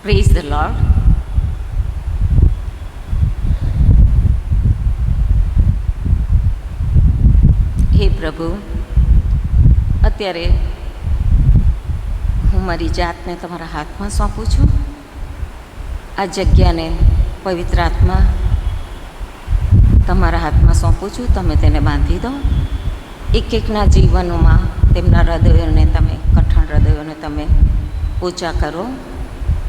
Praise the lord. હે પ્રભુ, અત્યારે હું મારી જાતને તમારા હાથમાં સોંપું છું. આ જગ્યાને પવિત્ર આત્મા તમારા હાથમાં સોંપું છું. તમે તેને બાંધી દો. એક એકના જીવનોમાં તેમના હૃદયોને તમે, કઠણ હૃદયોને તમે ઊંચા કરો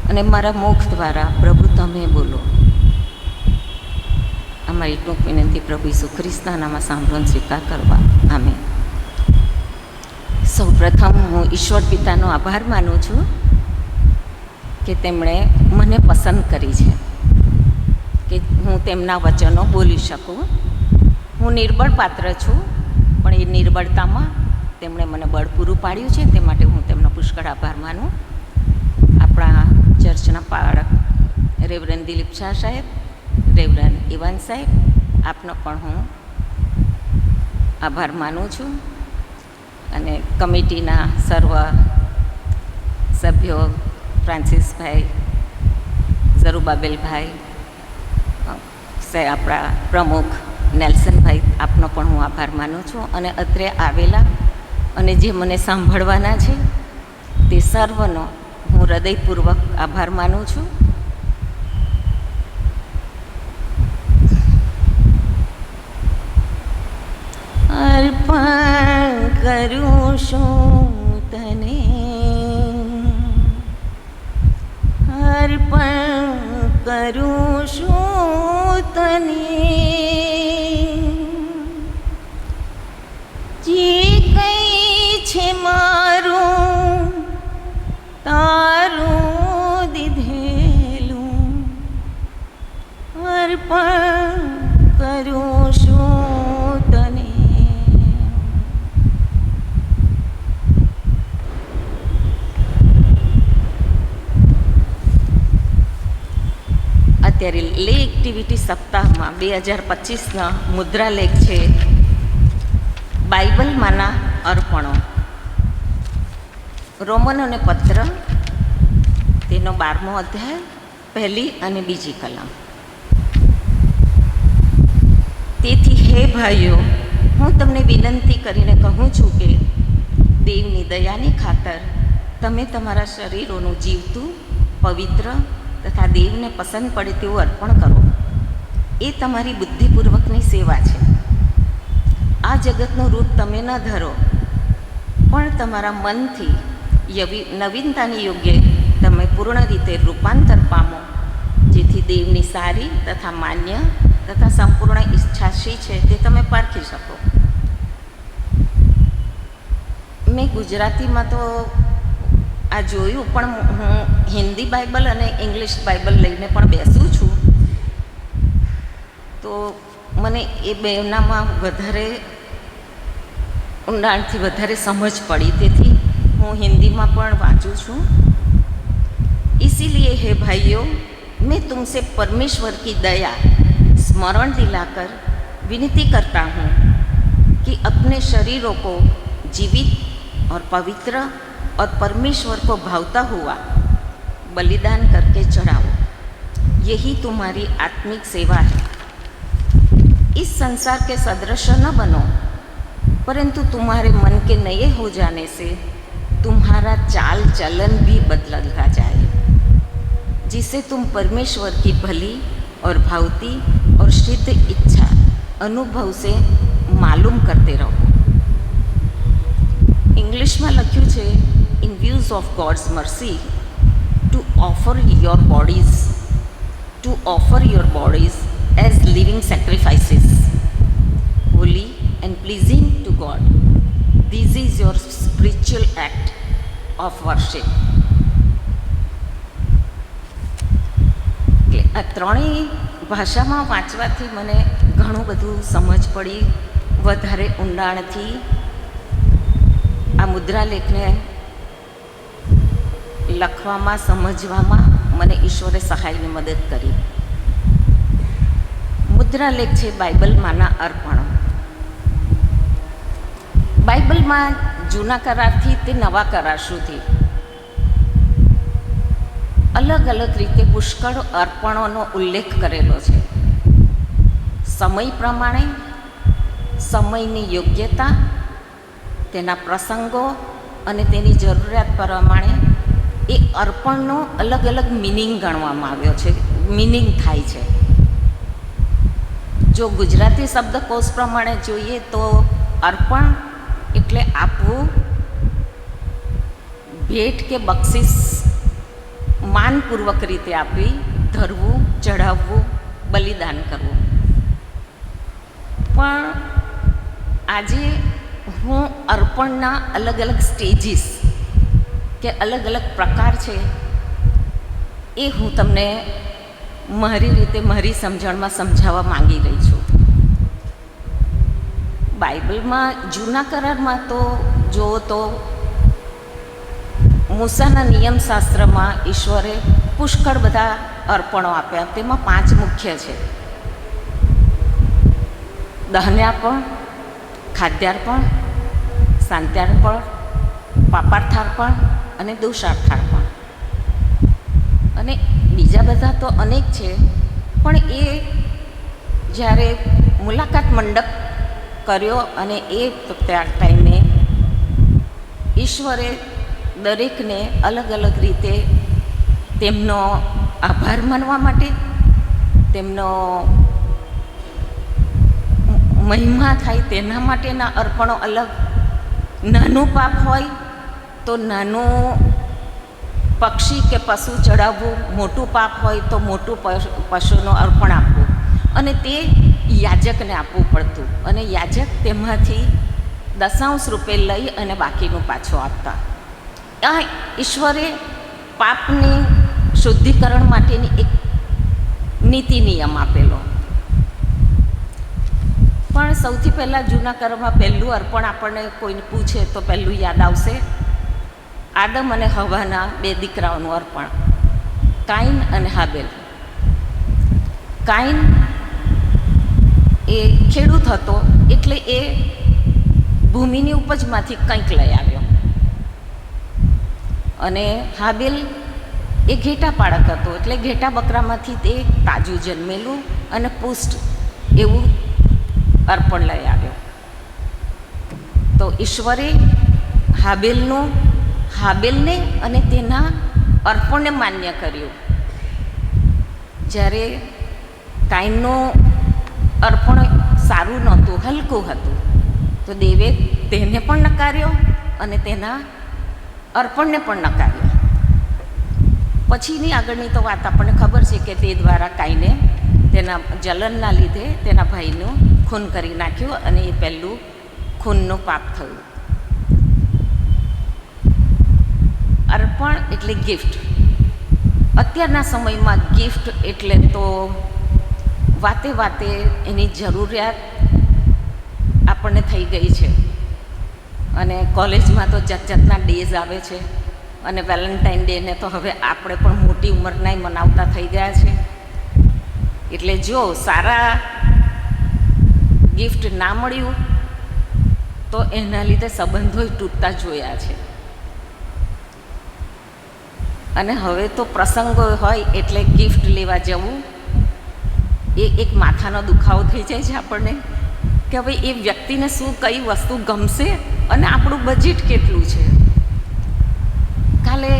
અને મારા મુખ દ્વારા પ્રભુ તમે બોલો. અમારી ટૂંક વિનંતી પ્રભુ ઈસુ ખ્રિસ્તના નામમાં સાંભળવાનો સ્વીકાર કરવા. આમેન. સૌ પ્રથમ હું ઈશ્વર પિતાનો આભાર માનું છું કે તેમણે મને પસંદ કરી છે કે હું તેમના વચનો બોલી શકું. હું નિર્બળ પાત્ર છું, પણ એ નિર્બળતામાં તેમણે મને બળ પૂરું પાડ્યું છે, તે માટે હું તેમનો પુષ્કળ આભાર માનું. આપણા ચર્ચના પાળક રેવરન દિલીપ શાહ સાહેબ, રેવરન ઇવાન સાહેબ, આપનો પણ હું આભાર માનું છું. અને કમિટીના સર્વ સભ્યો, ફ્રાન્સિસભાઈ, ઝરુબાબેલભાઈ, આપણા પ્રમુખ નેલ્સનભાઈ, આપનો પણ હું આભાર માનું છું. અને અત્રે આવેલા અને જે મને સાંભળવાના છે તે સર્વનો હું હૃદયપૂર્વક આભાર માનું છું. અર્પણ કરું છું તને, અર્પણ કરું છું તને, જે કંઈ છે મારું તારું દીધેલું, અર્પણ કરું છું તને. અત્યારે લે એક્ટિવિટી સપ્તાહમાં 2025ના મુદ્રા લેખ છે બાઇબલમાંના અર્પણો. રોમનોને પત્ર, તેનો 12મો અધ્યાય, 1 અને 2 કલમ. તેથી હે ભાઈઓ, હું તમને વિનંતી કરીને કહું છું કે દેવની દયાની ખાતર તમે તમારા શરીરોનું જીવતું, પવિત્ર તથા દેવને પસંદ પડે તેવું અર્પણ કરો. એ તમારી બુદ્ધિપૂર્વકની સેવા છે. આ જગતનું રૂપ તમે ન ધરો, પણ તમારા મનથી નવીનતાની યોગ્ય તમે પૂર્ણ રીતે રૂપાંતર પામો, જેથી દેવની સારી તથા માન્ય તથા સંપૂર્ણ ઈચ્છા શી છે તે તમે પારખી શકો. મેં ગુજરાતીમાં તો આ જોયું, પણ હું હિન્દી બાઇબલ અને ઇંગ્લિશ બાઇબલ લઈને પણ બેસું છું, તો મને એ બેનામાં વધારે ઊંડાણથી વધારે સમજ પડી, તેથી હું હિન્દીમાં પણ વાંચું છું. इसीलिए हे भाइयों, मैं तुमसे परमेश्वर की दया स्मरण दिलाकर विनती करता हूँ कि अपने शरीरों को जीवित और पवित्र और परमेश्वर को भावता हुआ बलिदान करके चढ़ाओ. यही तुम्हारी आत्मिक सेवा है. इस संसार के सदृश न बनो, परंतु तुम्हारे मन के नए हो जाने से तुम्हारा चाल चलन भी बदलता जाए, जिससे तुम परमेश्वर की भली और भावती और सिद्ध इच्छा अनुभव से मालूम करते रहो. इंग्लिशમાં લખ્યું છે, in views of God's mercy, to offer your bodies as living sacrifices, holy and pleasing to God. This is your spiritual act of worship. આ ત્રણેય ભાષામાં વાંચવાથી મને ઘણું બધું સમજ પડી. વધારે ઊંડાણથી આ મુદ્રાલેખને લખવામાં, સમજવામાં મને ઈશ્વરે સહાયની મદદ કરી. મુદ્રાલેખ છે બાઇબલમાંના અર્પણો. બાઇબલમાં જૂના કરારથી તે નવા કરાર સુધી અલગ અલગ રીતે પુષ્કળ અર્પણોનો ઉલ્લેખ કરેલો છે. સમય પ્રમાણે, સમયની યોગ્યતા, તેના પ્રસંગો અને તેની જરૂરિયાત પ્રમાણે એ અર્પણનો અલગ અલગ મિનિંગ ગણવામાં આવ્યો છે, મિનિંગ થાય છે. જો ગુજરાતી શબ્દકોશ પ્રમાણે જોઈએ તો અર્પણ એટલે આપવું, ભેટ કે બક્ષિસ માનપૂર્વક રીતે આપવી, ધરવું, ચઢાવવું, બલિદાન કરવું. પણ આજે હું અર્પણના અલગ અલગ સ્ટેજીસ કે અલગ અલગ પ્રકાર છે એ હું તમને મારી રીતે મારી સમજણમાં સમજાવવા માંગી રહી છું. બાઇબલમાં જૂના કરારમાં તો જુઓ તો મૂસાના નિયમશાસ્ત્રમાં ઈશ્વરે પુષ્કળ બધા અર્પણો આપ્યા. તેમાં 5 મુખ્ય છે: દહન્યાર્પણ, ખાદ્યાર્પણ, શાંત્યાર્પણ, પાપાર્થાર્પણ અને દોષાર્થાર્પણ. અને બીજા બધા તો અનેક છે, પણ એ જ્યારે મુલાકાત મંડપ કર્યો અને એ ટાઈમે ઈશ્વરે દરેકને અલગ અલગ રીતે તેમનો આભાર માનવા માટે, તેમનો મહિમા થાય તેના માટેના અર્પણો અલગ. નાનું પાપ હોય તો નાનું પક્ષી કે પશુ ચડાવવું, મોટું પાપ હોય તો મોટું પશુનું અર્પણ આપવું, અને તે યાજકને આપવું પડતું, અને યાજક તેમાંથી 10 રૂપે લઈ અને બાકીનું પાછું આપતા. આ ઈશ્વરે પાપની શુદ્ધિકરણ માટેની એક નીતિ નિયમ આપેલો. પણ સૌથી પહેલાં જૂના કરમાં પહેલું અર્પણ આપણને કોઈને પૂછે તો પહેલું યાદ આવશે આદમ અને હવાના 2 દીકરાઓનું અર્પણ, કાઈન અને હાબેલ. કાઈન એ ખેડૂત હતો, એટલે એ ભૂમિની ઉપજમાંથી કંઈક લઈ આવ્યો, અને હાબેલ એ ઘેટા પાળક હતો, એટલે ઘેટા બકરામાંથી તે તાજું જન્મેલું અને પુષ્ટ એવું અર્પણ લઈ આવ્યો. તો ઈશ્વરે હાબેલને અને તેના અર્પણને માન્ય કર્યું. જ્યારે કાઈનનું અર્પણ સારું નહોતું, હલકું હતું, તો દેવે તેને પણ નકાર્યો અને તેના અર્પણને પણ નકાર્યો. પછીની આગળની તો વાત આપણને ખબર છે કે તે દ્વારા કાઈને તેના જલનના લીધે તેના ભાઈનું ખૂન કરી નાખ્યું, અને એ પહેલું ખૂનનું પાપ થયું. અર્પણ એટલે ગિફ્ટ. અત્યારના સમયમાં ગિફ્ટ એટલે તો વાતે વાતે એની જરૂરિયાત આપણને થઈ ગઈ છે, અને કોલેજમાં તો જાતના ડેઝ આવે છે, અને વેલેન્ટાઇન ડેને તો હવે આપણે પણ મોટી ઉંમરનાય મનાવતા થઈ ગયા છે. એટલે જો સારા ગિફ્ટ ના મળ્યું તો એના લીધે સંબંધો તૂટતા જોયા છે. અને હવે તો પ્રસંગો હોય એટલે ગિફ્ટ લેવા જવું એ એક માથાનો દુખાવો થઈ જાય છે આપણને, કે હવે એ વ્યક્તિને શું કઈ વસ્તુ ગમશે અને આપણું બજેટ કેટલું છે. કાલે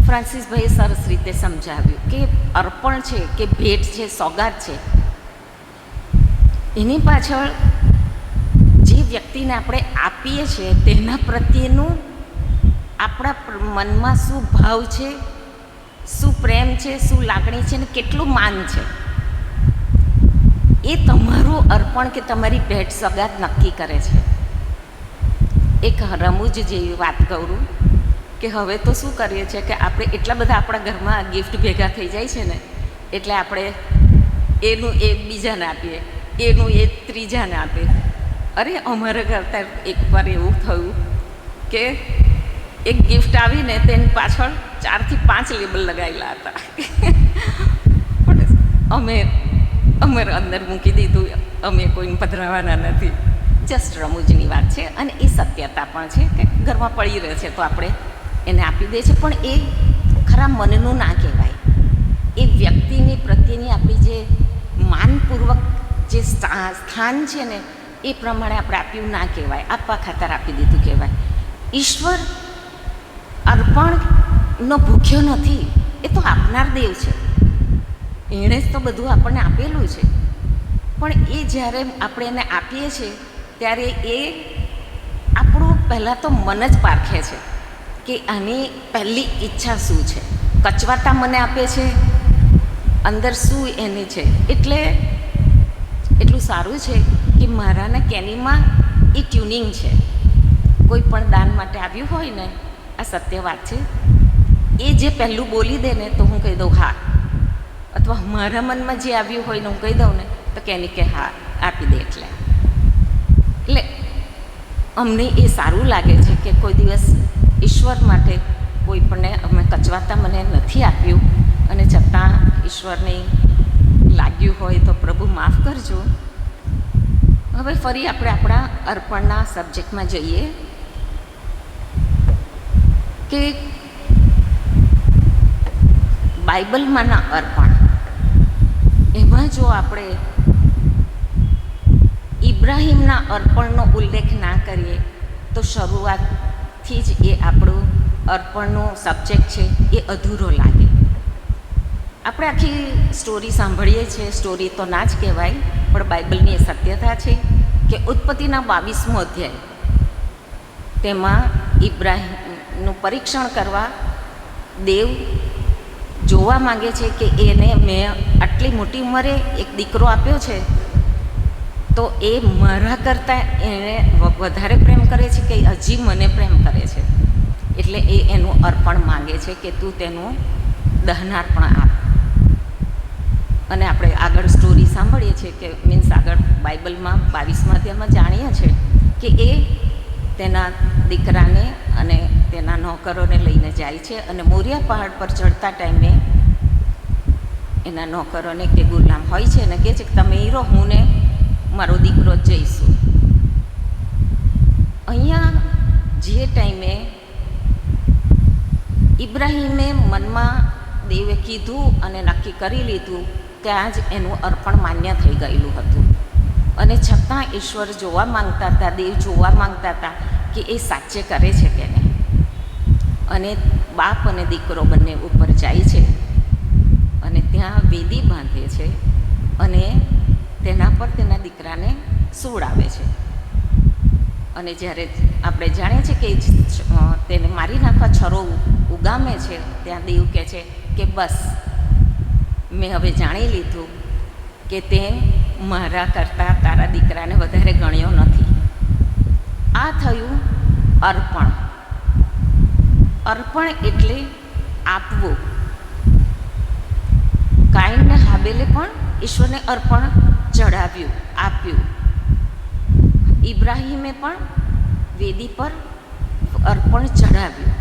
ફ્રાન્સિસભાઈએ સરસ રીતે સમજાવ્યું કે અર્પણ છે કે ભેટ છે, સોગાદ છે, એની પાછળ જે વ્યક્તિને આપણે આપીએ છીએ તેના પ્રત્યેનું આપણા મનમાં શું ભાવ છે, શું પ્રેમ છે, શું લાગણી છે ને કેટલું માન છે, એ તમારું અર્પણ કે તમારી ભેટ સોગાદ નક્કી કરે છે. એક રમૂજ જેવી વાત કરું કે હવે તો શું કરીએ છીએ કે આપણે એટલા બધા આપણા ઘરમાં ગિફ્ટ ભેગા થઈ જાય છે ને, એટલે આપણે એનું એ બીજાને આપીએ, એનું એ ત્રીજાને આપીએ. અરે અમારા કરતાં એકવાર એવું થયું કે એક ગિફ્ટ આવીને તેની પાછળ 4 થી 5 લેબલ લગાવેલા હતા. પણ અમે અંદર મૂકી દીધું, અમે કોઈને પધરાવાના નથી. જસ્ટ રમૂજની વાત છે, અને એ સત્યતા પણ છે કે ઘરમાં પડી રહે છે તો આપણે એને આપી દે છે. પણ એ ખરા મનનું ના કહેવાય. એ વ્યક્તિની પ્રત્યેની આપણી જે માનપૂર્વક જે સ્થાન છે ને એ પ્રમાણે આપણે આપ્યું ના કહેવાય, આપવા ખાતર આપી દીધું કહેવાય. ઈશ્વર અર્પણનો ભૂખ્યો નથી, એ તો આપનાર દેવ છે. એણે જ તો બધું આપણને આપેલું છે. પણ એ જ્યારે આપણે એને આપીએ છીએ ત્યારે એ આપણું પહેલાં તો મન જ પારખે છે કે આની પહેલી ઈચ્છા શું છે. કચવાતા મને આપે છે, અંદર શું એની છે. એટલે એટલું સારું છે કે મારાને કેનીમાં એ ટ્યુનિંગ છે. કોઈ પણ દાન માટે આવ્યું હોય ને, આ સત્ય વાત છે, એ જે પહેલું બોલી દે ને તો હું કહી દઉં હા, અથવા મારા મનમાં જે આવ્યું હોય ને હું કહી દઉં ને તો કેની કે હા આપી દે. એટલે અમને એ સારું લાગે છે કે કોઈ દિવસ ઈશ્વર માટે કોઈ પણને અમે કચવાતા મને નથી આપ્યું, અને છતાં ઈશ્વરને લાગ્યું હોય તો પ્રભુ માફ કરજો. હવે ફરી આપણે આપણા અર્પણના સબ્જેક્ટમાં જઈએ કે બાઇબલમાંના અર્પણ. એમાં જો આપણે ઇબ્રાહિમના અર્પણનો ઉલ્લેખ ના કરીએ તો શરૂઆતથી જ એ આપણું અર્પણનો સબ્જેક્ટ છે એ અધૂરો લાગે. આપણે આખી સ્ટોરી સાંભળીએ છીએ, સ્ટોરી તો ના જ કહેવાય, પણ બાઇબલની એ સત્યતા છે કે ઉત્પત્તિના 22મો અધ્યાય, તેમાં ઇબ્રાહિમનું પરીક્ષણ કરવા દેવ જોવા માંગે છે કે એને મેં આટલી મોટી ઉંમરે એક દીકરો આપ્યો છે, તો એ મારા કરતાં એને વધારે પ્રેમ કરે છે કે હજી મને પ્રેમ કરે છે. એટલે એ એનું અર્પણ માંગે છે કે તું તેનું દહનાર્પણ આપ. અને આપણે આગળ સ્ટોરી સાંભળીએ છીએ કે આગળ બાઇબલમાં 22મા અધ્યાયમાં જાણીએ છીએ કે એ તેના દીકરાને અને તેના નોકરોને લઈને જાય છે, અને મોરિયા પહાડ પર ચડતા ટાઈમે એના નોકરોને કે ગુલામ હોય છે અને કહે છે કે તમે હીરો, હું ને મારો દીકરો જ જઈશું. અહીંયા જે ટાઈમે ઇબ્રાહિમે મનમાં દેવે કીધું અને નક્કી કરી લીધું, ત્યાં જ એનું અર્પણ માન્ય થઈ ગયેલું હતું. અને છતાં ઈશ્વર જોવા માંગતા હતા, દેવ જોવા માંગતા હતા કે એ સાચે કરે છે કે નહીં. અને બાપ અને દીકરો બંને ઉપર જાય છે અને ત્યાં વેદી બાંધે છે અને તેના પર તેના દીકરાને સુવડાવે છે. અને જ્યારે આપણે જાણીએ છીએ કે તેને મારી નાખવા છરો ઉગામે છે, ત્યાં દેવ કહે છે કે બસ મેં હવે જાણી લીધું કે તે મારા કરતાં તારા દીકરાને વધારે ગણ્યો નથી. આ થયું અર્પણ. અર્પણ એટલે આપવું. કાઈન અને હાબેલે પણ ઈશ્વરને અર્પણ ચડાવ્યું, આપ્યું. ઇબ્રાહિમે પણ વેદી પર અર્પણ ચડાવ્યું.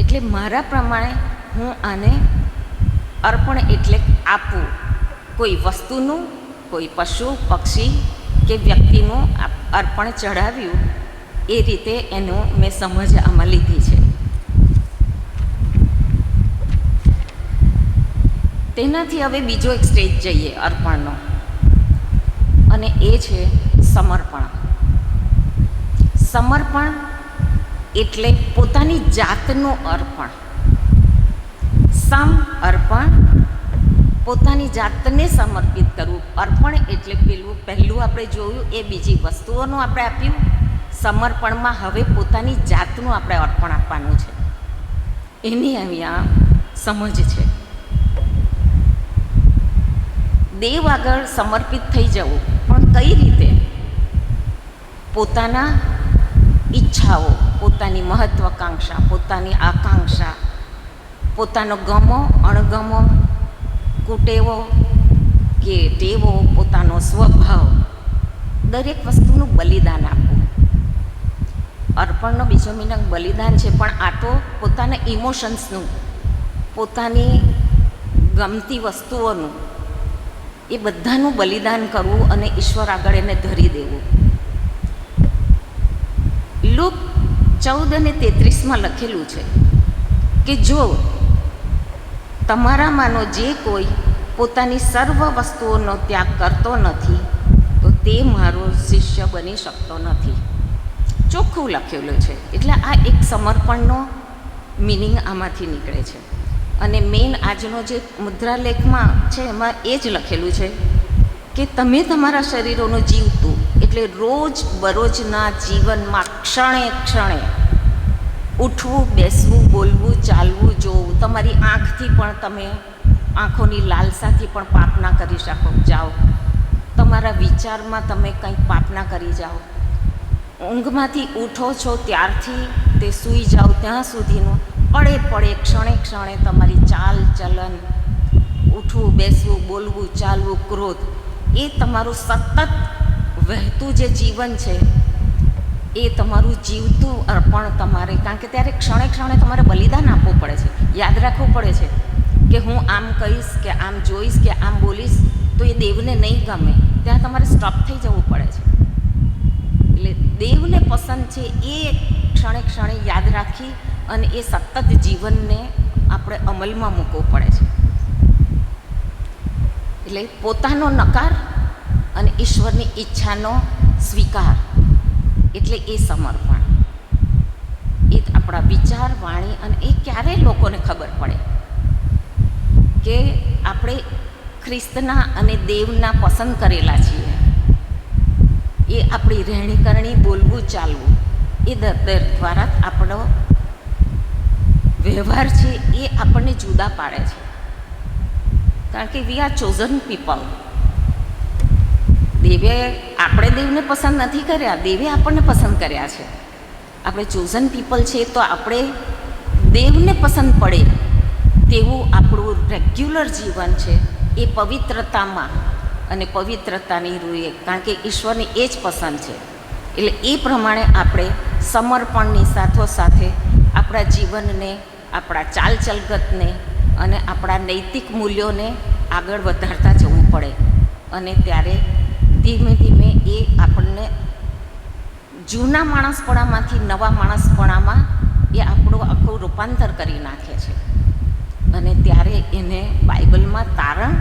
એટલે મારા પ્રમાણે હું આને અર્પણ એટલે આપવું. કોઈ વસ્તુનું, કોઈ પશુ પક્ષી કે વ્યક્તિનું અર્પણ ચડાવ્યું, એ રીતે એનું મેં સમજ આમાં લીધી છે. તેનાથી હવે બીજો એક સ્ટેજ જઈએ અર્પણનો, અને એ છે સમર્પણ. સમર્પણ એટલે પોતાની જાતનું અર્પણ. અર્પણ પોતાની જાતને સમર્પિત કરવું. અર્પણ એટલે પહેલું આપણે જોયું એ બીજી વસ્તુઓનું આપણે આપ્યું. સમર્પણમાં હવે પોતાની જાતનું આપણે અર્પણ આપવાનું છે. એની અહીંયા સમજ છે. દેવ આગળ સમર્પિત થઈ જવું, પણ કઈ રીતે? પોતાના ઈચ્છાઓ, પોતાની મહત્વાકાંક્ષા, પોતાની આકાંક્ષા, પોતાનો ગમો અણગમો, કુટેવો કે ટેવો, પોતાનો સ્વભાવ, દરેક વસ્તુનું બલિદાન આપવું. અર્પણનો બીજો મીનિંગ બલિદાન છે, પણ આ તો પોતાના ઇમોશન્સનું, પોતાની ગમતી વસ્તુઓનું, એ બધાનું બલિદાન કરવું અને ઈશ્વર આગળ એને ધરી દેવું. લુક 14:33 લખેલું છે કે જો તમારામાંનો જે કોઈ પોતાની સર્વ વસ્તુઓનો ત્યાગ કરતો નથી તો તે મારો શિષ્ય બની શકતો નથી. ચોખ્ખું લખેલું છે. એટલે આ એક સમર્પણનો મિનિંગ આમાંથી નીકળે છે. અને મેઇન આજનો જે મુદ્રાલેખમાં છે એમાં એ જ લખેલું છે કે તમે તમારા શરીરોનું જીવતું, એટલે રોજ બરોજના જીવનમાં ક્ષણે ક્ષણે ઉઠવું, બેસવું, બોલવું, ચાલવું, જોવું, તમારી આંખથી પણ તમે આંખોની લાલસાથી પણ પાપ ના કરી શકો જાઓ, તમારા વિચારમાં તમે કંઈક પાપ ના કરી જાઓ, ઊંઘમાંથી ઉઠો છો ત્યારથી તે સૂઈ જાઓ ત્યાં સુધીનું પડે પડે ક્ષણે ક્ષણે તમારી ચાલ ચલન, ઉઠવું, બેસવું, બોલવું, ચાલવું, ક્રોધ, એ તમારું સતત વહેતું જે જીવન છે એ તમારું જીવતું અર્પણ તમારે, કારણ કે ત્યારે ક્ષણે ક્ષણે તમારે બલિદાન આપવું પડે છે. યાદ રાખવું પડે છે કે હું આમ કહીશ કે આમ જોઈશ કે આમ બોલીશ તો એ દેવને નહીં ગમે, ત્યાં તમારે સ્ટોપ થઈ જવું પડે છે. એટલે દેવને પસંદ છે એ ક્ષણે ક્ષણે યાદ રાખી અને એ સતત જીવનને આપણે અમલમાં મૂકવું પડે છે. એટલે પોતાનો નકાર અને ઈશ્વરની ઈચ્છાનો સ્વીકાર, એટલે એ સમર્પણ. એ આપણા વિચાર, વાણી, અને એ ક્યારે લોકોને ખબર પડે કે આપણે ખ્રિસ્તના અને દેવના પસંદ કરેલા છીએ. એ આપણી રહેણી કરણી, બોલવું, ચાલવું, એ દ્વારા આપણો વ્યવહાર છે એ આપણને જુદા પાડે છે. કારણ કે વી આર ચોઝન પીપલ. આપણે દેવને પસંદ નથી કર્યા, દેવે આપણને પસંદ કર્યા છે. આપણે ચોઝન પીપલ છે તો આપણે દેવને પસંદ પડે તેવું આપણું રેગ્યુલર જીવન છે એ પવિત્રતામાં અને પવિત્રતાની રૂએ, કારણ કે ઈશ્વરની એ જ પસંદ છે. એટલે એ પ્રમાણે આપણે સમર્પણની સાથોસાથે આપણા જીવનને, આપણા ચાલ ચલગતને અને આપણા નૈતિક મૂલ્યોને આગળ વધારતા જવું પડે. અને ત્યારે ધીમે ધીમે એ આપણને જૂના માણસપણામાંથી નવા માણસપણામાં એ આપણું આખું રૂપાંતર કરી નાખે છે. અને ત્યારે એને બાઇબલમાં તારણ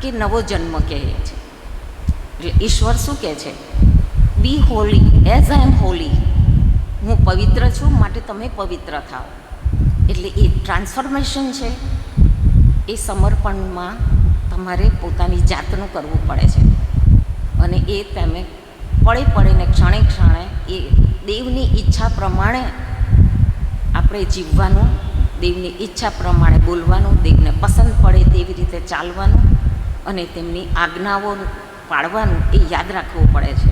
કે નવો જન્મ કહે છે. એટલે ઈશ્વર શું કહે છે? બી હોલી એઝ આઈ એમ હોલી. હું પવિત્ર છું માટે તમે પવિત્ર થાઓ. એટલે એ ટ્રાન્સફોર્મેશન છે એ સમર્પણમાં તમારે પોતાની જાતનું કરવું પડે છે. અને એ તમે પડે પડે ને ક્ષણે ક્ષણે એ દેવની ઈચ્છા પ્રમાણે આપણે જીવવાનું, દેવની ઈચ્છા પ્રમાણે બોલવાનું, દેવને પસંદ પડે તેવી રીતે ચાલવાનું અને તેમની આજ્ઞાઓ પાળવાનું એ યાદ રાખવું પડે છે.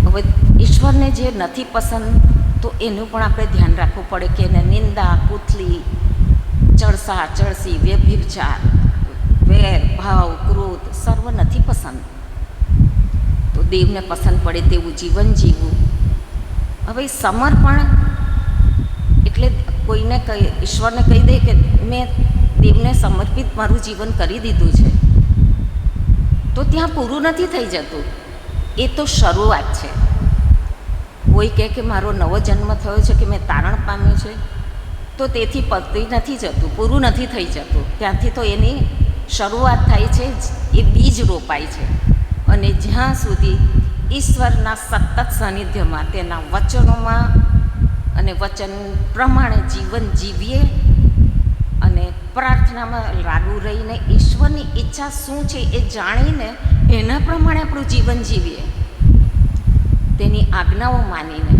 હવે ઈશ્વરને જે નથી પસંદ તો એનું પણ આપણે ધ્યાન રાખવું પડે કે એને નિંદા, કુથલી, ચળસા, ચળસી, વ્યભિચાર, વેર, ભાવ, ક્રોધ સર્વ નથી પસંદ. તો દેવને પસંદ પડે તેવું જીવન જીવવું. હવે સમર્પણ એટલે કોઈને ઈશ્વરને કહી દે કે મેં દેવને સમર્પિત મારું જીવન કરી દીધું છે, તો ત્યાં પૂરું નથી થઈ જતું. એ તો શરૂઆત છે. કોઈ કહે કે મારો નવો જન્મ થયો છે કે મેં તારણ પામ્યું છે, તો તેથી પતી નથી જતું, પૂરું નથી થઈ જતું. ત્યાંથી તો એની શરૂઆત થાય છે, એ બીજ રોપાય છે. અને જ્યાં સુધી ઈશ્વરના સતત સાનિધ્યમાં, તેના વચનોમાં અને વચન પ્રમાણે જીવન જીવીએ અને પ્રાર્થનામાં લાગુ રહીને ઈશ્વરની ઈચ્છા શું છે એ જાણીને એના પ્રમાણે આપણું જીવન જીવીએ, તેની આજ્ઞાઓ માનીને,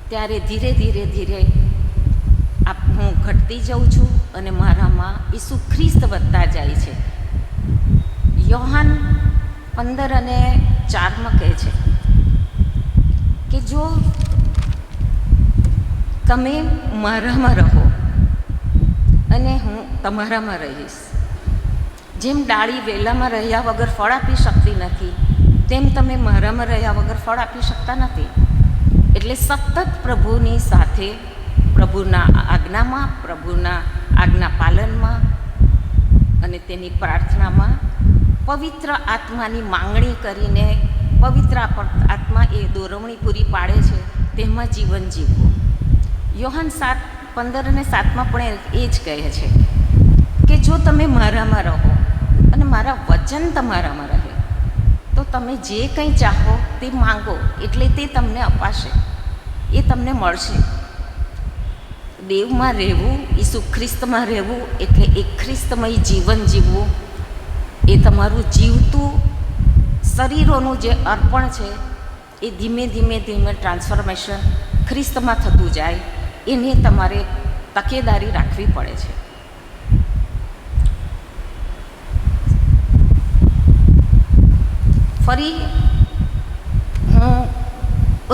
ત્યારે ધીરે ધીરે ધીરે હું ઘટતી જાઉં છું અને મારામાં ઈસુ ખ્રિસ્ત વધતા જાય છે. યોહાન 15:4 કહે છે કે જો તમે મારામાં રહો અને હું તમારામાં રહીશ, જેમ ડાળી વેલામાં રહ્યા વગર ફળ આપી શકતી નથી, તેમ તમે મારામાં રહ્યા વગર ફળ આપી શકતા નથી. એટલે સતત પ્રભુની સાથે, પ્રભુના આજ્ઞામાં, પ્રભુના આજ્ઞા પાલનમાં અને તેની પ્રાર્થનામાં પવિત્ર આત્માની માંગણી કરીને, પવિત્ર આત્મા એ દોરવણી પૂરી પાડે છે, તેમાં જીવન જીવવું. યોહાન 7:15 અને 7 પણ એ જ કહે છે કે જો તમે મારામાં રહો અને મારા વચન તમારામાં રહે તો તમે જે કંઈ ચાહો તે માંગો એટલે તે તમને અપાશે, એ તમને મળશે. દેવમાં રહેવું, ઈસુ ખ્રિસ્તમાં રહેવું એટલે એક ખ્રિસ્તમય જીવન જીવવું. એ તમારું જીવતું શરીરોનું જે અર્પણ છે એ ધીમે ધીમે ટ્રાન્સફોર્મેશન ખ્રિસ્તમાં થતું જાય, એની તમારે તકેદારી રાખવી પડે છે. ફરી હું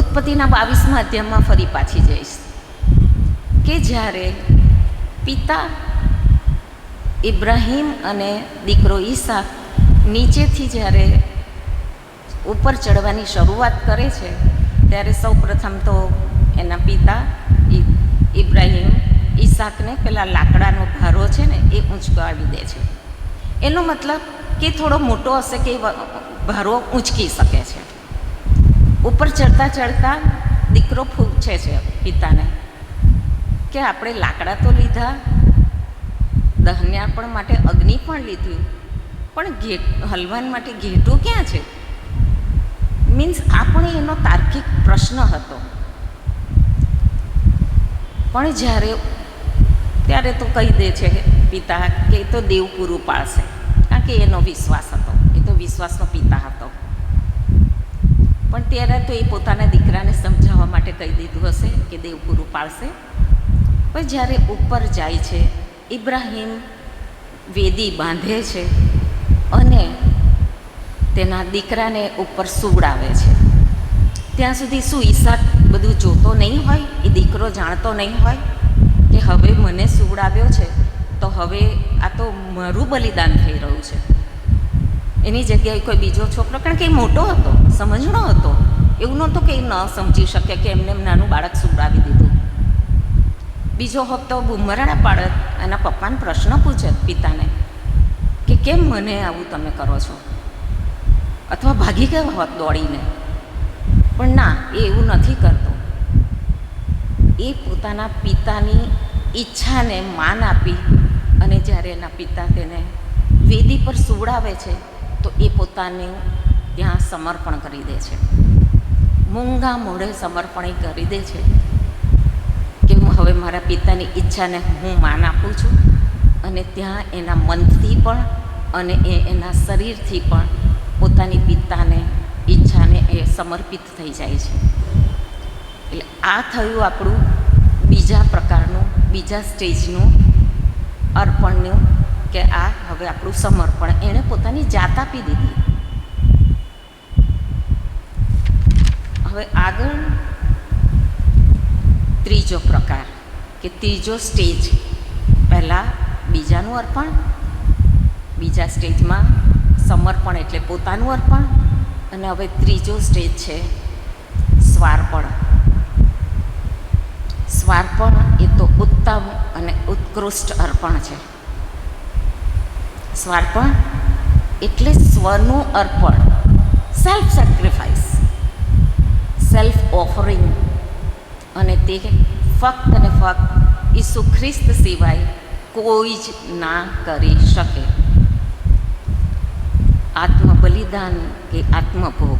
ઉત્પત્તિના 22મા અધ્યાયમાં ફરી પાછી જઈશ કે જ્યારે પિતા ઇબ્રાહીમ અને દીકરો ઈસાક નીચેથી જ્યારે ઉપર ચડવાની શરૂઆત કરે છે ત્યારે સૌ પ્રથમ તો એના પિતા ઇબ્રાહીમ ઈસાકને પેલા લાકડાનો ભારો છે ને એ ઊંચકાવી દે છે. એનો મતલબ કે થોડો મોટો હશે કે ભારો ઊંચકી શકે છે. ઉપર ચડતા ચડતા દીકરો પૂછે છે પિતાને કે આપણે લાકડા તો લીધા, દહન્યાપણ માટે અગ્નિ પણ લીધું, પણ હલવાન માટે ઘેટું ક્યાં છે? મીન્સ આપણે એનો તાર્કિક પ્રશ્ન હતો. પણ ત્યારે તો કહી દે છે પિતા કે એ તો દેવ પૂરું પાડશે, કારણ કે એનો વિશ્વાસ હતો, એ તો વિશ્વાસનો પિતા હતો. પણ ત્યારે તો એ પોતાના દીકરાને સમજાવવા માટે કહી દીધું હશે કે દેવ પૂરું પાડશે. પણ જ્યારે ઉપર જાય છે, ઇબ્રાહીમ વેદી બાંધે છે અને તેના દીકરાને ઉપર સુવડાવે છે. ત્યાં સુધી શું ઈસાક બધું જોતો નહીં હોય? એ દીકરો જાણતો નહીં હોય કે હવે મને સુવડાવ્યો છે તો હવે આ તો મારું બલિદાન થઈ રહ્યું છે. એની જગ્યાએ કોઈ બીજો છોકરો, કારણ કે એ મોટો હતો, સમજણો હતો, એવું નહોતું કે એ ન સમજી શકે કે એમને નાનું બાળક સુવડાવી દીધું. બીજો હોત તો બુમરાડા પાડત, એના પપ્પાને પ્રશ્ન પૂછે પિતાને કે કેમ મને આવું તમે કરો છો, અથવા ભાગી ગયા હોત દોડીને. પણ ના, એ એવું નથી કરતો. એ પોતાના પિતાની ઈચ્છાને માન આપી અને જ્યારે એના પિતા તેને વેદી પર સુવડાવે છે તો એ પોતાને ત્યાં સમર્પણ કરી દે છે. મૂંગા મોઢે સમર્પણ કરી દે છે કે હું હવે મારા પિતાની ઈચ્છાને હું માન આપું છું, અને ત્યાં એના મનથી પણ અને એના શરીરથી પણ પોતાની પિતાને ઈચ્છાને એ સમર્પિત થઈ જાય છે. એટલે આ થયું આપણું બીજા પ્રકારનું, બીજા સ્ટેજનું અર્પણનું, કે આ હવે આપણું સમર્પણ. એણે પોતાની જાત આપી દીધી. હવે આગળ ત્રીજો પ્રકાર કે ત્રીજો સ્ટેજ. પહેલાં બીજાનું અર્પણ, બીજા સ્ટેજમાં સમર્પણ એટલે પોતાનું અર્પણ, અને હવે ત્રીજો સ્ટેજ છે સ્વાર્પણ. સ્વાર્પણ એ તો ઉત્તમ અને ઉત્કૃષ્ટ અર્પણ છે. સ્વાર્પણ એટલે સ્વનું અર્પણ, સેલ્ફ સેક્રિફાઈસ, સેલ્ફ ઓફરિંગ, અને તે ફક્ત અને ફક્ત ઈસુ ખ્રિસ્ત સિવાય કોઈ જ ના કરી શકે. આત્મબલિદાન કે આત્મભોગ,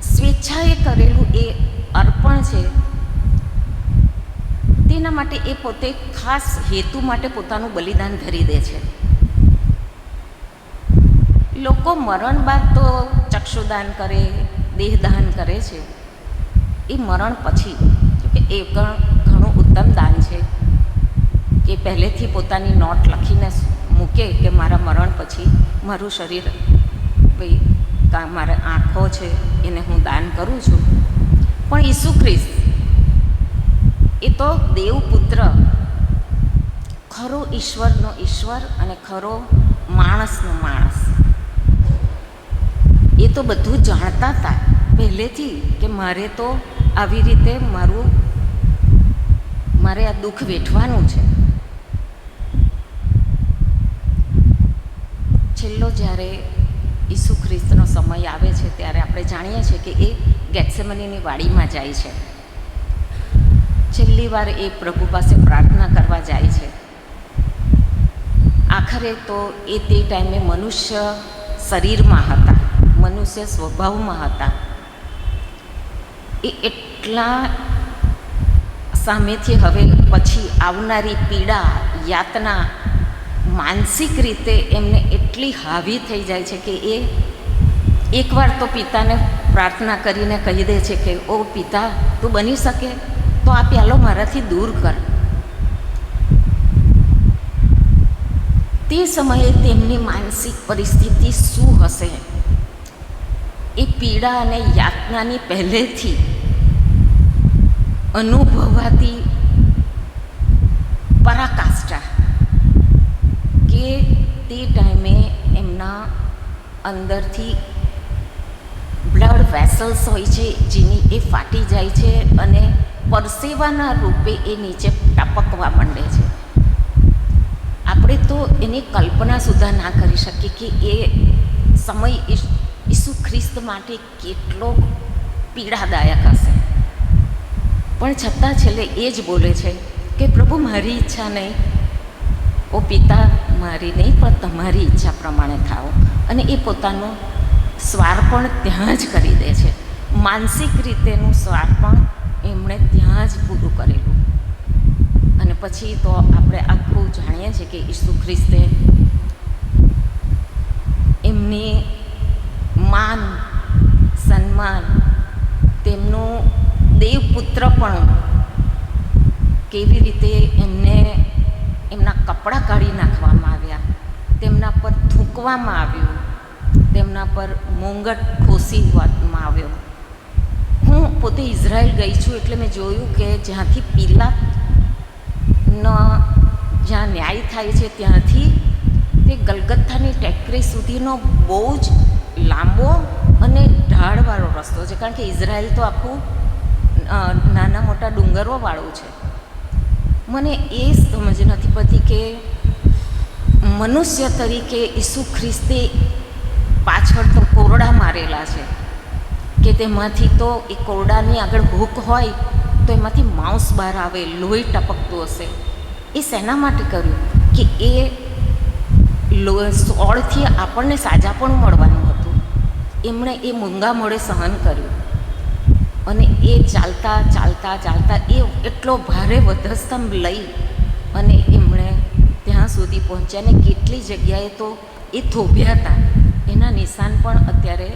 સ્વેચ્છાએ કરેલું એ અર્પણ છે. તેના માટે એ પોતે ખાસ હેતુ માટે પોતાનું બલિદાન ધરી દે છે. લોકો મરણ બાદ તો ચક્ષુદાન કરે, દેહદાન કરે છે, એ મરણ પછી. કે એ ઘણું ઉત્તમ દાન છે કે પહેલેથી પોતાની નોટ લખીને મૂકે કે મારા મરણ પછી મારું શરીર, ભાઈ મારા આંખો છે એને હું દાન કરું છું. પણ ઈસુ ખ્રિસ્ત એ તો દેવપુત્ર, ખરો ઈશ્વરનો ઈશ્વર અને ખરો માણસનો માણસ. એ તો બધું જાણતા હતા પહેલેથી કે મારે તો આવી રીતે મારે આ દુઃખ વેઠવાનું છે. છેલ્લો જ્યારે ઈસુ ખ્રિસ્તનો સમય આવે છે ત્યારે આપણે જાણીએ છીએ કે એ ગેથસેમનીની વાડીમાં જાય છે છેલ્લી વાર એ પ્રભુ પાસે પ્રાર્થના કરવા જાય છે. આખરે તો એ તે ટાઈમે મનુષ્ય શરીરમાં હતા, મનુષ્ય સ્વભાવમાં હતા. એ એટલા સામેથી હવે પછી આવનારી પીડા, યાતના માનસિક રીતે એમને એટલી હાવી થઈ જાય છે કે એ એકવાર તો પિતાને પ્રાર્થના કરીને કહી દે છે કે ઓ પિતા, તું બની શકે તો આ પ્યાલો મારાથી દૂર કર. તે સમયે તેમની માનસિક પરિસ્થિતિ શું હશે? એ પીડા અને યાતનાની પહેલેથી અનુભવાતી પરાકાષ્ઠા કે તે ટાઈમે એમના અંદરથી બ્લડ વેસલ્સ હોય છે જેની એ ફાટી જાય છે અને પરસેવાના રૂપે એ નીચે ટપકવા માંડે છે. આપણે તો એની કલ્પના સુદ્ધા ના કરી શકીએ કે એ સમય ઈસુ ખ્રિસ્ત માટે કેટલો પીડાદાયક હશે. પણ છતાં છેલ્લે એ જ બોલે છે કે પ્રભુ, મારી ઈચ્છા નહીં, ઓ પિતા, મારી નહીં પણ તમારી ઈચ્છા પ્રમાણે થાઓ. અને એ પોતાનું સ્વાર્પણ ત્યાં જ કરી દે છે. માનસિક રીતેનું સ્વાર્પણ એમણે ત્યાં જ પૂરું કરેલું. અને પછી તો આપણે આખું જાણીએ છીએ કે ઈસુ ખ્રિસ્તે એમની માન, સન્માન, તેમનું દેવપુત્રપણું કેવી રીતે એમને એમના કપડાં કાઢી નાખવામાં આવ્યા, તેમના પર થૂંકવામાં આવ્યું, તેમના પર મોંઘટ ખોસીવામાં આવ્યો. હું પોતે ઇઝરાયલ ગઈ છું એટલે મેં જોયું કે જ્યાંથી પિલાતનો જ્યાં ન્યાય થાય છે ત્યાંથી તે ગલગથ્થાની ટેકરી સુધીનો બહુ જ લાંબો અને ઢાળવાળો રસ્તો છે. કારણ કે ઇઝરાયલ તો આખું નાના મોટા ડુંગરોવાળું છે. મને એ સમજ નથી પડતી કે મનુષ્ય તરીકે ઈસુ ખ્રિસ્તે પાછળ તો કોરડા મારેલા છે કે તેમાંથી તો એ કોરડાની આગળ હૂક હોય તો એમાંથી માંસ બહાર આવે, લોહી ટપકતું હશે. એ શેના માટે કર્યું? કે એ સોળથી આપણને સાજાપણું મળવાનું હતું. એમણે એ મૂંગા મોડે સહન કર્યું અને એ ચાલતા ચાલતા ચાલતા એ એટલો ભારે વધસ્તંભ લઈ અને એમણે ત્યાં સુધી પહોંચ્યા. ને કેટલી જગ્યાએ તો એ થોભ્યા હતા, એના નિશાન પણ અત્યારે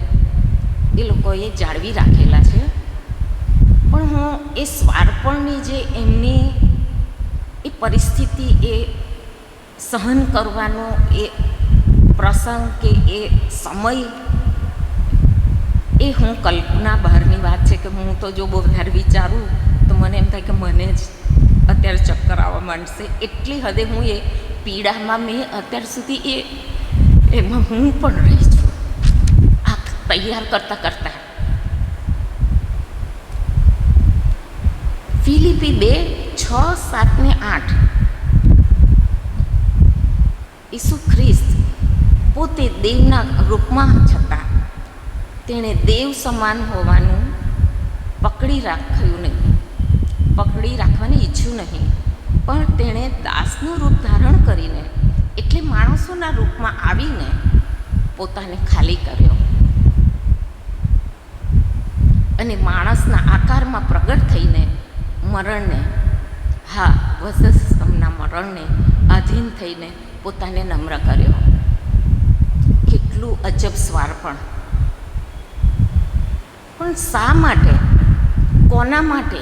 એ લોકોએ જાળવી રાખેલા છે. પણ હું એ સ્વાર્પણની જે એમની એ પરિસ્થિતિ, એ સહન કરવાનો એ પ્રસંગ કે એ સમય, એ હું કલ્પના બહારની વાત છે કે હું તો જો બહુ વધારે વિચારું તો મને એમ થાય કે મને જ અત્યારે ચક્કર આવવા માંડશે. એટલી હદે હું એ પીડામાં મેં અત્યાર સુધી એમાં હું પણ રહી છું આ તૈયાર કરતાં કરતાં. ફિલિપી 2:6-7-8 ઈસુ ખ્રિસ્ત પોતે દેવના રૂપમાં છતાં તેણે દેવ સમાન હોવાનું પકડી રાખવાની ઈચ્છ્યું નહીં, પણ તેણે દાસનું રૂપ ધારણ કરીને, એટલે માણસોના રૂપમાં આવીને પોતાને ખાલી કર્યો અને માણસના આકારમાં પ્રગટ થઈને મરણને, વધસ્તંભના મરણને આધીન થઈને પોતાને નમ્ર કર્યો. કેટલું અજબ સ્વાર્પણ! પણ શા માટે? કોના માટે?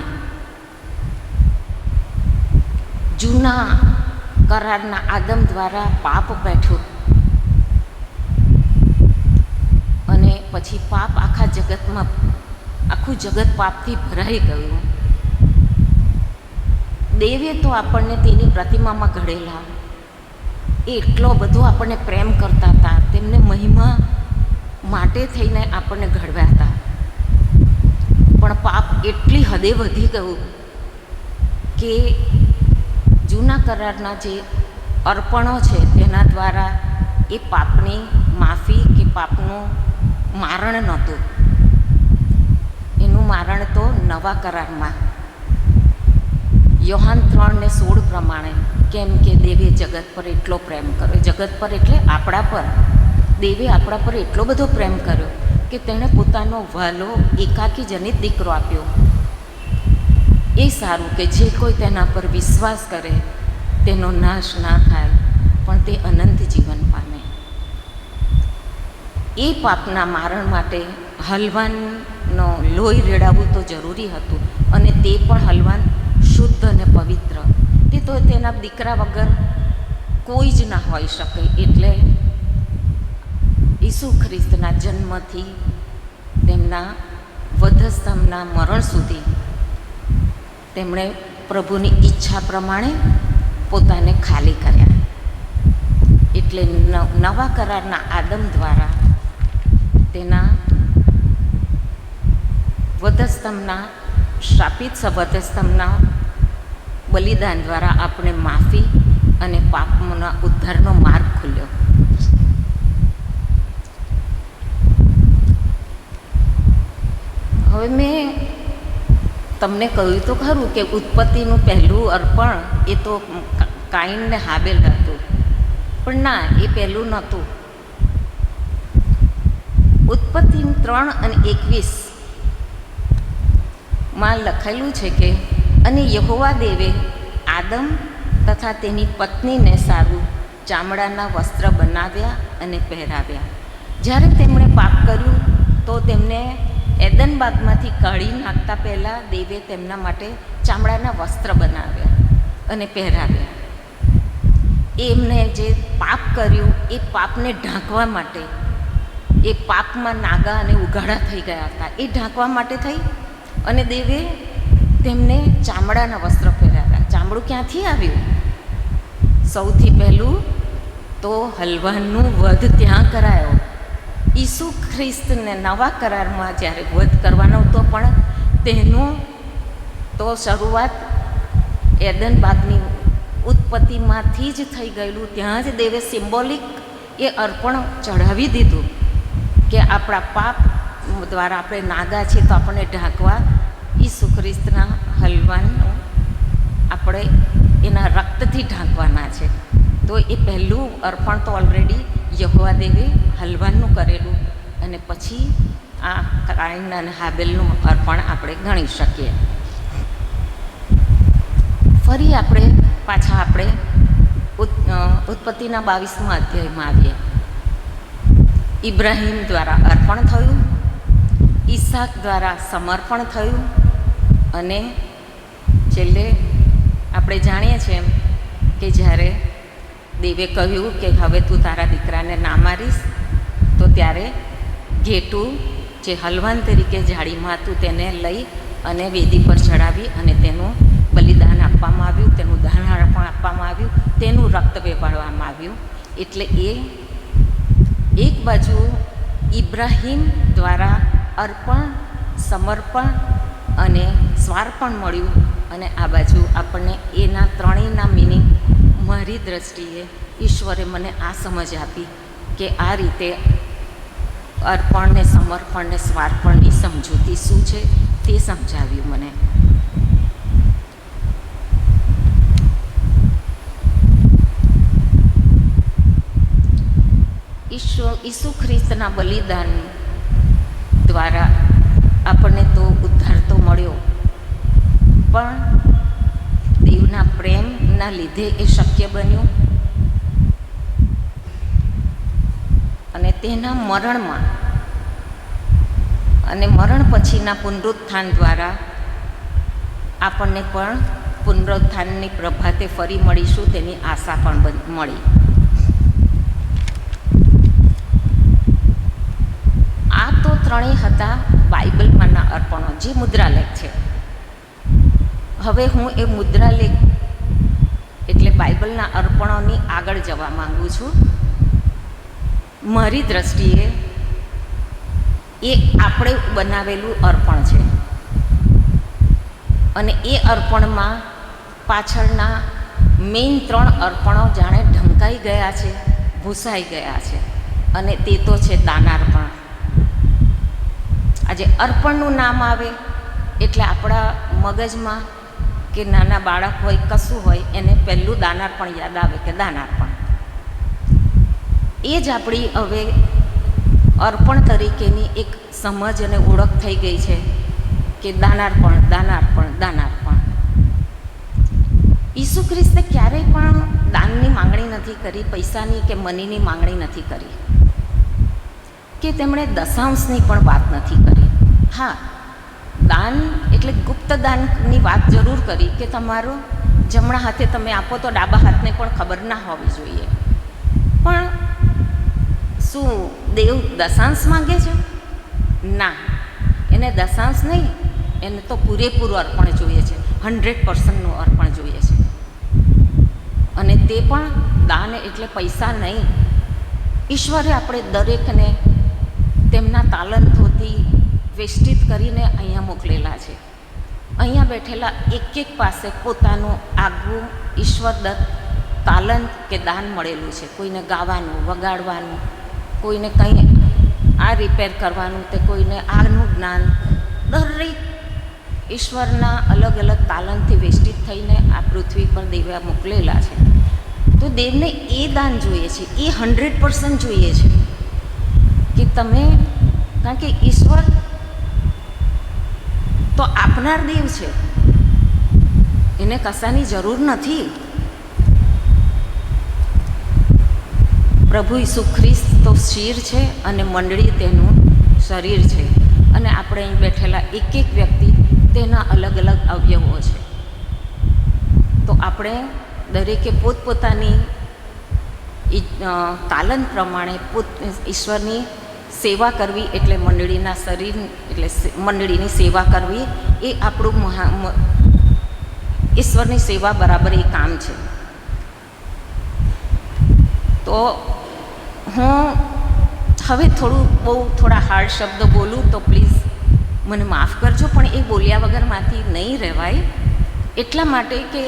જૂના કરારના આદમ દ્વારા પાપ બેઠું અને પછી પાપ આખું જગત પાપથી ભરાઈ ગયું. દેવે તો આપણને તેની પ્રતિમામાં ઘડેલા, એટલો બધો આપણને પ્રેમ કરતા હતા, તેમને મહિમા માટે થઈને આપણને ઘડવ્યા હતા. પણ પાપ એટલી હદે વધી ગયું કે જૂના કરારના જે અર્પણો છે તેના દ્વારા એ પાપની માફી કે પાપનું મારણ નહોતું. એનું મારણ તો નવા કરારમાં યોહાન 3:16 પ્રમાણે, કેમ કે દેવે જગત પર એટલો પ્રેમ કર્યો, જગત પર એટલે આપણા પર, દેવે આપણા પર એટલો બધો પ્રેમ કર્યો કે તેણે પોતાનો વહાલો એકાકી જનિત દીકરો આપ્યો. એ સારું કે જે કોઈ તેના પર વિશ્વાસ કરે તેનો નાશ ના થાય, પણ તે અનંત જીવન પામે. એ પાપના મારણ માટે હલવાનનો લોહી રેડાવવું તો જરૂરી હતું, અને તે પણ હલવાન શુદ્ધ અને પવિત્ર. તે તો તેના દીકરા વગર કોઈ જ ના હોઈ શકે. એટલે ઈસુ ખ્રિસ્તના જન્મથી તેમના વધસ્તંભના મરણ સુધી તેમણે પ્રભુની ઈચ્છા પ્રમાણે પોતાને ખાલી કર્યા. એટલે નવા કરારના આદમ દ્વારા તેના વધસ્તંભના શ્રાપિત વધસ્તંભના બલિદાન દ્વારા આપણે માફી અને પાપના ઉદ્ધારનો માર્ગ ખુલ્યો. હવે મેં તમને કહ્યું તો ખરું કે ઉત્પત્તિનું પહેલું અર્પણ એ તો કાઈન ને હાબેલ હતું, પણ ના, એ પહેલું નહોતું. ઉત્પત્તિ 3:21 માં લખાયેલું છે કે, અને યહોવા દેવે આદમ તથા તેની પત્નીને સારું ચામડાના વસ્ત્ર બનાવ્યા અને પહેરાવ્યા. જ્યારે તેમણે પાપ કર્યું તો તેમને એદન બાગમાંથી કાઢી નાખતા પહેલાં દેવે તેમના માટે ચામડાના વસ્ત્ર બનાવ્યા અને પહેરાવ્યા. એમને જે પાપ કર્યું એ પાપને ઢાંકવા માટે, એ પાપમાં નાગા અને ઉઘાડા થઈ ગયા હતા, એ ઢાંકવા માટે થઈ અને દેવે તેમને ચામડાના વસ્ત્ર પહેરાવ્યા. ચામડું ક્યાંથી આવ્યું? સૌથી પહેલું તો હલવાનનું વધ ત્યાં કરાયો. ઈસુ ખ્રિસ્તને નવા કરારમાં જ્યારે વધ કરવાનો હતો, પણ તેનું તો શરૂઆત એદન બાગની ઉત્પત્તિમાંથી જ થઈ ગયેલું. ત્યાં જ દેવે સિમ્બોલિક એ અર્પણ ચઢાવી દીધું કે આપણા પાપ દ્વારા આપણે નાગા છીએ, તો આપણને ઢાંકવા ઈસુ ખ્રિસ્તના હલવાનું આપણે એના રક્તથી ઢાંકવાના છે. તો એ પહેલું અર્પણ તો ઓલરેડી યહોવા દેવે હલવાનનું કરેલું, અને પછી આ કાઈન અને હાબેલનું અર્પણ આપણે ગણી શકીએ. ફરી આપણે પાછા ઉત્પત્તિના 22મા અધ્યાયમાં આવીએ. ઇબ્રાહિમ દ્વારા અર્પણ થયું, ઈસાક દ્વારા સમર્પણ થયું, અને છેલ્લે આપણે જાણીએ છીએ કે જ્યારે દેવે કહ્યું કે હવે તું તારા દીકરાને ના મારીશ, તો ત્યારે ઘેટું જે હલવાન તરીકે જાળીમાં હતું તેને લઈ અને વેદી પર ચડાવી અને તેનું બલિદાન આપવામાં આવ્યું, તેનું દહન પણ આપવામાં આવ્યું, તેનું રક્ત વેપાડવામાં આવ્યું. એટલે એ એક બાજુ ઇબ્રાહિમ દ્વારા અર્પણ, સમર્પણ અને સ્વાર્પણ મળ્યું, અને આ બાજુ આપણને એના ત્રણેયના મિનિંગ મારી દ્રષ્ટિએ ઈશ્વરે મને આ સમજ આપી કે આ રીતે અર્પણ ને સમર્પણ ને સ્વાર્પણની સમજૂતી શું છે તે સમજાવ્યું મને. ઈસુ ખ્રિસ્તના બલિદાન દ્વારા આપણને તો ઉદ્ધાર તો મળ્યો, પણ દેવના પ્રેમના લીધે એ શક્ય બન્યું. અને તેના મરણમાં અને મરણ પછીના પુનરુત્થાન દ્વારા આપણને પણ પુનરુત્થાનની પ્રભાતે ફરી મળીશું તેની આશા પણ મળી. આ તો ત્રણેય હતા બાઇબલમાંના અર્પણો, જે મુદ્રાલેખ છે. હવે હું એ મુદ્રાલેખ એટલે બાઇબલના અર્પણોની આગળ જવા માંગુ છું. મારી દ્રષ્ટિએ એ આપણે બનાવેલું અર્પણ છે, અને એ અર્પણમાં પાછળના મેઇન 3 અર્પણો જાણે ઢંકાઈ ગયા છે, ભૂસાઈ ગયા છે, અને તે તો છે દાનાર્પણ. આજે અર્પણનું નામ આવે એટલે આપણા મગજમાં કે નાના બાળક હોય કશું હોય એને પહેલું દાનાર્પણ યાદ આવે કે દાનાર્પણ. એ જ આપણી હવે અર્પણ તરીકેની એક સમજ અને ઓળખ થઈ ગઈ છે કે દાનાર્પણ દાનાર્પણ દાનાર્પણ. ઈસુ ખ્રિસ્તે ક્યારેય પણ દાનની માંગણી નથી કરી, પૈસાની કે મનીની માંગણી નથી કરી, કે તેમણે દશાંશની પણ વાત નથી કરી. હા, દાન એટલે ગુપ્ત દાનની વાત જરૂર કરી કે તમારો જમણા હાથે તમે આપો તો ડાબા હાથને પણ ખબર ના હોવી જોઈએ. પણ શું દેવ દશાંશ માંગે છે? ના, એને દશાંશ નહીં, એને તો પૂરેપૂરું અર્પણ જોઈએ છે, 100%નું અર્પણ જોઈએ છે. અને તે પણ દાન એટલે પૈસા નહીં. ઈશ્વરે આપણે દરેકને તેમના તાલંતોથી વેષ્ટિત કરીને અહીંયા મોકલેલા છે. અહીંયા બેઠેલા એક પાસે પોતાનું આગવું ઈશ્વરદત્ત તાલંત કે દાન મળેલું છે. કોઈને ગાવાનું, વગાડવાનું, કોઈને કંઈ આ રિપેર કરવાનું, તે કોઈને આનું જ્ઞાન. દરેક ઈશ્વરના અલગ અલગ તાલંતથી વેષ્ટિત થઈને આ પૃથ્વી પર દેવા મોકલેલા છે. તો દેવને એ દાન જોઈએ છે, એ 100% જોઈએ છે કે તમે, કારણ કે ઈશ્વર તો આપનાર દેવ છે, એને કશાની જરૂર નથી. પ્રભુ ઈસુ ખ્રિસ્ત તો શિર છે અને મંડળી તેનું શરીર છે. અને આપણે અહીં બેઠેલા એક વ્યક્તિ તેના અલગ અલગ અવયવો છે. તો આપણે દરેકે પોતપોતાની તાલંત પ્રમાણે ઈશ્વરની સેવા કરવી, એટલે મંડળીના શરીર એટલે મંડળીની સેવા કરવી, એ આપણું ઈશ્વરની સેવા બરાબર એ કામ છે. તો હું હવે થોડા હાર્ડ શબ્દ બોલું તો પ્લીઝ મને માફ કરજો, પણ એ બોલ્યા વગરમાંથી નહીં રહેવાય. એટલા માટે કે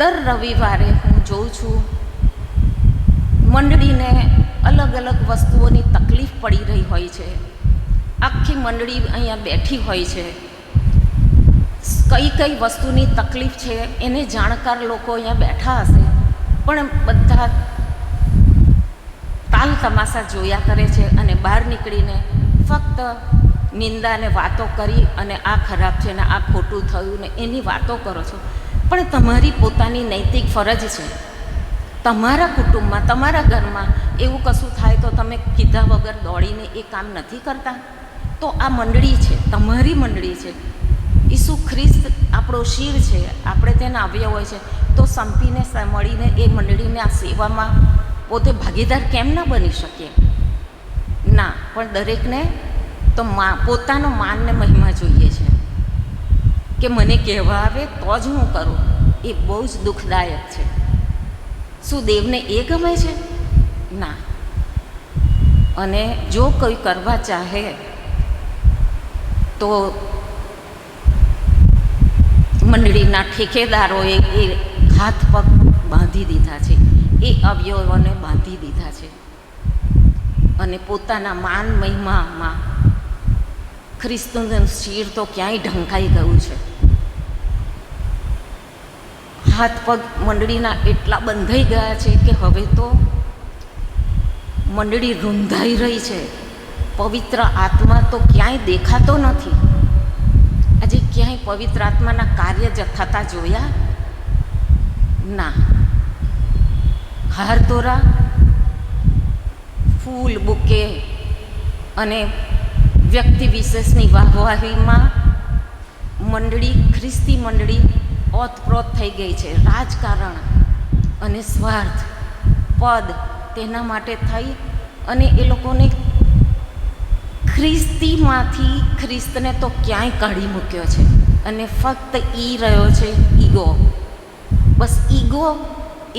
દર રવિવારે હું જોઉં છું મંડળીને અલગ અલગ વસ્તુઓની તકલીફ પડી રહી હોય છે. આખી મંડળી અહીંયા બેઠી હોય છે. કઈ કઈ વસ્તુની તકલીફ છે એને જાણકાર લોકો અહીંયા બેઠા હશે, પણ બધા તાલ તમાશા જોયા કરે છે અને બહાર નીકળીને ફક્ત નિંદાને વાતો કરી અને આ ખરાબ છે ને આ ખોટું થયું ને એની વાતો કરો છો. પણ તમારી પોતાની નૈતિક ફરજ છે. તમારા કુટુંબમાં, તમારા ઘરમાં એવું કશું થાય તો તમે કીધા વગર દોડીને એ કામ નથી કરતા. તો આ મંડળી છે, તમારી મંડળી છે. ઈસુ ખ્રિસ્ત આપણો શિર છે, આપણે તેના અવયવ હોય છે. તો સંપીને મળીને એ મંડળીને આ સેવામાં પોતે ભાગીદાર કેમ ન બની શકીએ? ના, પણ દરેકને તો પોતાનો માન ને મહિમા જોઈએ છે કે મને કહેવા આવે તો જ હું કરું. એ બહુ જ દુઃખદાયક છે. શું દેવને એ ગમે છે? ના. અને જો કોઈ કરવા ચાહે તો મંડળીના ઠેકેદારોએ એ હાથ પગ બાંધી દીધા છે, એ અવયવોને બાંધી દીધા છે અને પોતાના માન મહિમામાં ખ્રિસ્તનું શિર તો ક્યાંય ઢંકાઈ ગયું છે. હાથ પગ મંડળીના એટલા બંધાઈ ગયા છે કે હવે તો મંડળી રૂંધાઈ રહી છે. પવિત્ર આત્મા તો ક્યાંય દેખાતો નથી. આજે ક્યાંય પવિત્ર આત્માના કાર્ય થતા જોયા? ના. હારતોરા, ફૂલ, બુકે અને વ્યક્તિ વિશેષની વાહવાહીમાં મંડળી, ખ્રિસ્તી મંડળી ઓતપ્રોત થઈ ગઈ છે. રાજકારણ અને સ્વાર્થ, પદ, તેના માટે થઈ અને એ લોકોને ખ્રિસ્તીમાંથી ખ્રિસ્તને તો ક્યાંય કાઢી મૂક્યો છે અને ફક્ત ઈ રહ્યો છે ઈગો. બસ ઈગો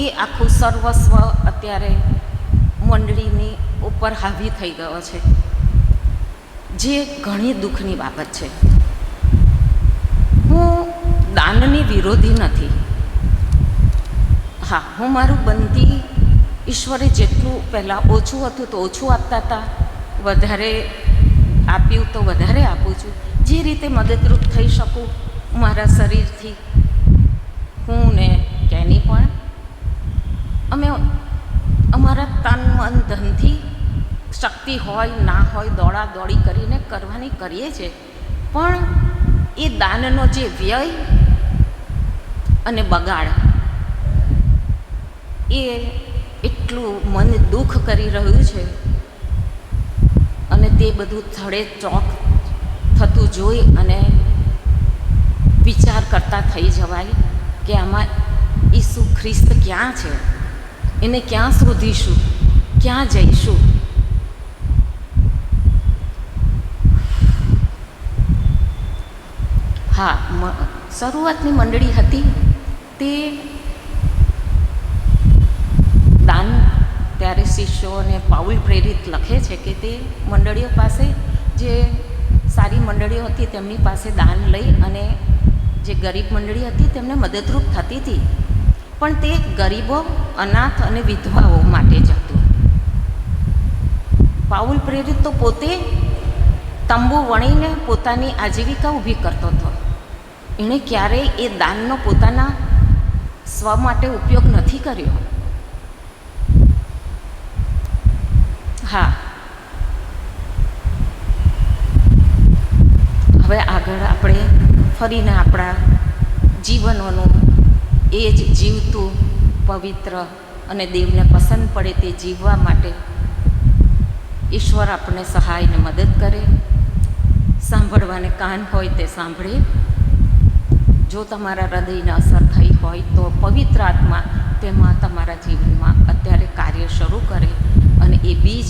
એ આખું સર્વસ્વ અત્યારે મંડળીની ઉપર હાવી થઈ ગયો છે, જે ઘણી દુઃખની બાબત છે. હું દાનની વિરોધી નથી. હા, હું મારું બંધી ઈશ્વરે જેટલું પહેલાં ઓછું હતું તો ઓછું આપતા હતા, વધારે આપ્યું તો વધારે આપું છું. જે રીતે મદદરૂપ થઈ શકું મારા શરીરથી હું ને કેની પણ અમે અમારા તન મન ધનથી શક્તિ હોય ના હોય દોડા દોડી કરીને કરવાની કરીએ છીએ, પણ એ દાનનો જે વ્યય અને બગાડ એ એટલું મન દુઃખ કરી રહ્યું છે. અને તે બધું થડે ચોક થતું જોઈ અને વિચાર કરતા થઈ જવાય કે આમાં ઈસુ ખ્રિસ્ત ક્યાં છે, એને ક્યાં શોધીશું, ક્યાં જઈશું. હા, શરૂઆતની મંડળી હતી તે દાન, ત્યારે શિષ્યોને પાઉલ પ્રેરિત લખે છે કે તે મંડળીઓ પાસે, જે સારી મંડળીઓ હતી તેમની પાસે દાન લઈ અને જે ગરીબ મંડળી હતી તેમને મદદરૂપ થતી હતી, પણ તે ગરીબો, અનાથ અને વિધવાઓ માટે જ હતું. પાઉલ પ્રેરિત તો પોતે તંબુ વણીને પોતાની આજીવિકા ઊભી કરતો હતો. એણે ક્યારેય એ દાનનો પોતાના સ્વ માટે ઉપયોગ નથી કર્યો. હા, હવે આગળ આપણે ફરીને આપણા જીવનોનું એ જ જીવતું, પવિત્ર અને દેવને પસંદ પડે તે જીવવા માટે ઈશ્વર આપણને સહાય અને મદદ કરે. સાંભળવાને કાન હોય તે સાંભળે. જો તમારા હૃદયને અસર થઈ હોય તો પવિત્ર આત્મા તેમાં તમારા જીવનમાં અત્યારે કાર્ય શરૂ કરે અને એ બીજ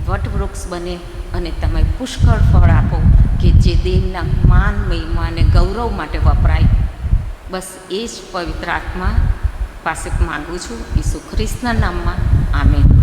વટવૃક્ષ બને અને તમે પુષ્કળ ફળ આપો કે જે દેવના માન, મહિમા અને ગૌરવ માટે વપરાય. બસ એ જ પવિત્ર આત્મા પાસે માગું છું, ઈસુ ખ્રિસ્તના નામમાં. આમેન.